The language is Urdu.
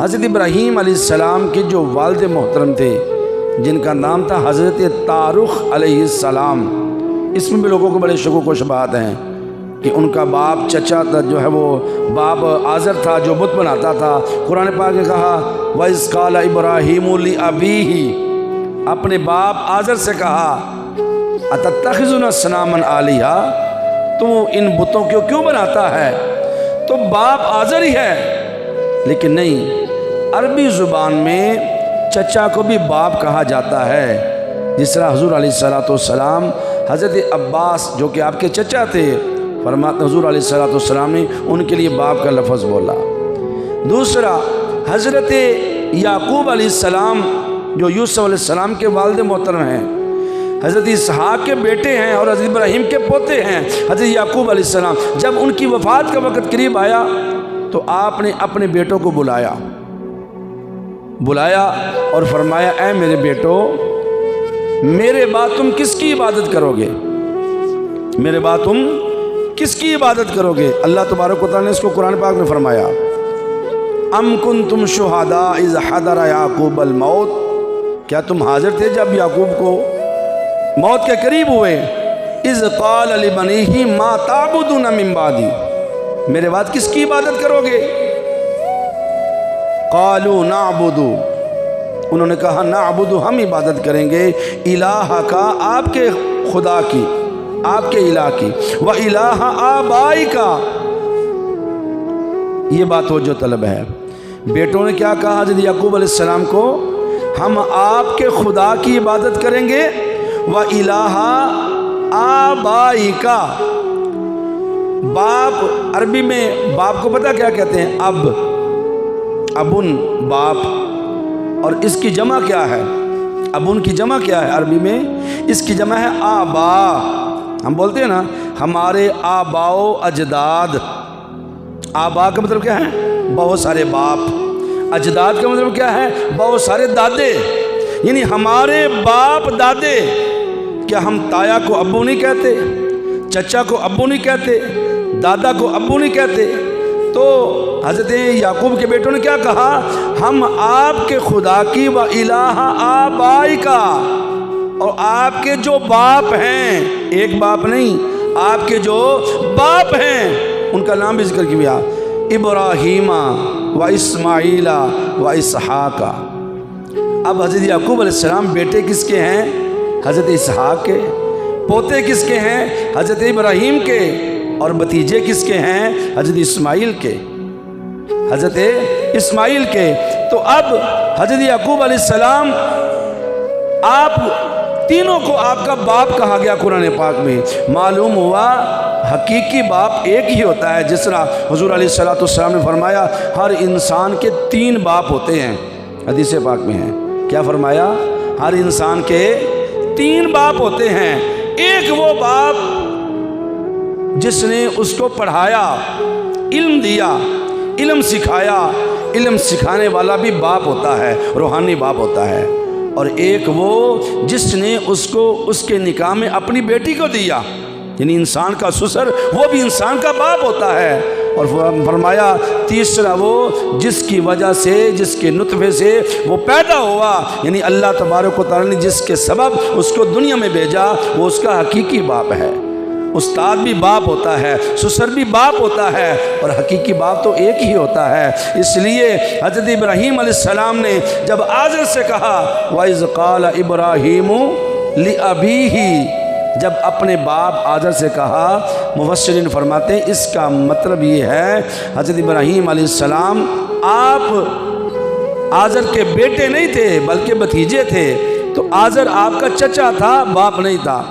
حضرت ابراہیم علیہ السلام کے جو والد محترم تھے جن کا نام تھا حضرت تارخ علیہ السلام، اس میں بھی لوگوں کو بڑے شکوک و شبہات ہیں کہ ان کا باپ چچا تھا جو ہے وہ باپ آزر تھا جو بت بناتا تھا۔ قرآن پاک نے کہا وَإِذْ قَالَ إِبْرَاهِيمُ لِأَبِيهِ، اپنے باپ آزر سے کہا أَتَتَّخِذُونَ أَصْنَامًا آلِهَةً، تو ان بتوں کو کیوں بناتا ہے؟ تو باپ آزر ہی ہے، لیکن نہیں، عربی زبان میں چچا کو بھی باپ کہا جاتا ہے، جس طرح حضور علیہ السلام حضرت عباس جو کہ آپ کے چچا تھے، فرماتے حضور علیہ السلام نے ان کے لیے باپ کا لفظ بولا۔ دوسرا، حضرت یعقوب علیہ السلام جو یوسف علیہ السلام کے والد محترم ہیں، حضرت اسحاق کے بیٹے ہیں اور حضرت ابراہیم کے پوتے ہیں حضرت یعقوب علیہ السلام، جب ان کی وفات کا وقت قریب آیا تو آپ نے اپنے بیٹوں کو بلایا اور فرمایا اے میرے بیٹو، میرے بعد تم کس کی عبادت کرو گے؟ میرے بعد تم کس کی عبادت کرو گے؟ اللہ تبارک و تعالیٰ نے اس کو قرآن پاک میں فرمایا ام کنتم شہداء اذ حضر یعقوب الموت، کیا تم حاضر تھے جب یعقوب کو موت کے قریب ہوئے؟ اذ قال لبنیہ ما تعبدون من بعدی، میرے بعد کس کی عبادت کرو گے؟ قالوا نعبد، انہوں نے کہا نعبد، ہم عبادت کریں گے الہ کا، آپ کے خدا کی، آپ کے الہ کی، و الہ آبائی کا۔ یہ بات ہو جو طلب ہے، بیٹوں نے کیا کہا حضرت یعقوب علیہ السلام کو؟ ہم آپ کے خدا کی عبادت کریں گے، و الہ آبائی کا۔ باپ عربی میں باپ کو پتہ کیا کہتے ہیں؟ ابن، باپ، اور اس کی جمع کیا ہے؟ ابن کی جمع کیا ہے عربی میں؟ اس کی جمع ہے آبا۔ ہم بولتے ہیں نا ہمارے آبا و اجداد، آبا کا مطلب کیا ہے؟ بہت سارے باپ، اجداد کا مطلب کیا ہے؟ بہت سارے دادے، یعنی ہمارے باپ دادے۔ کیا ہم تایا کو ابو نہیں کہتے؟ چچا کو ابو نہیں کہتے؟ دادا کو ابو نہیں کہتے؟ تو حضرت یعقوب کے بیٹوں نے کیا کہا؟ ہم آپ کے خدا کی و الہ آبائی کا، اور آپ کے جو باپ ہیں، ایک باپ نہیں، آپ کے جو باپ ہیں ان کا نام بھی ذکر کیا، ابراہیم و اسماعیل و اسحاق۔ اب حضرت یعقوب علیہ السلام بیٹے کس کے ہیں؟ حضرت اسحاق کے۔ پوتے کس کے ہیں؟ حضرت ابراہیم کے۔ اور بھتیجے کس کے ہیں؟ حضرت اسماعیل کے، حضرت اسماعیل کے۔ تو اب حضرت یعقوب علیہ السلام، آپ تینوں کو آپ کا باپ کہا گیا قرآن پاک میں۔ معلوم ہوا حقیقی باپ ایک ہی ہوتا ہے، جس طرح حضور علیہ السلام نے فرمایا ہر انسان کے 3 باپ ہوتے ہیں، حدیث پاک میں ہے۔ کیا فرمایا؟ ہر انسان کے 3 باپ ہوتے ہیں۔ ایک وہ باپ جس نے اس کو پڑھایا، علم دیا، علم سکھایا، علم سکھانے والا بھی باپ ہوتا ہے، روحانی باپ ہوتا ہے۔ اور ایک وہ جس نے اس کو اس کے نکاح میں اپنی بیٹی کو دیا، یعنی انسان کا سسر، وہ بھی انسان کا باپ ہوتا ہے۔ اور فرمایا تیسرا وہ جس کی وجہ سے، جس کے نطفے سے وہ پیدا ہوا، یعنی اللہ تبارک و تعالیٰ نے جس کے سبب اس کو دنیا میں بھیجا، وہ اس کا حقیقی باپ ہے۔ استاد بھی باپ ہوتا ہے، سسر بھی باپ ہوتا ہے، اور حقیقی باپ تو ایک ہی ہوتا ہے۔ اس لیے حضرت ابراہیم علیہ السلام نے جب آزر سے کہا وَإِذْ قَالَ إِبْرَاهِيمُ لِأَبِيهِ، جب اپنے باپ آزر سے کہا، مفسرین فرماتے ہیں اس کا مطلب یہ ہے حضرت ابراہیم علیہ السلام آپ آزر کے بیٹے نہیں تھے بلکہ بھتیجے تھے، تو آزر آپ کا چچا تھا، باپ نہیں تھا۔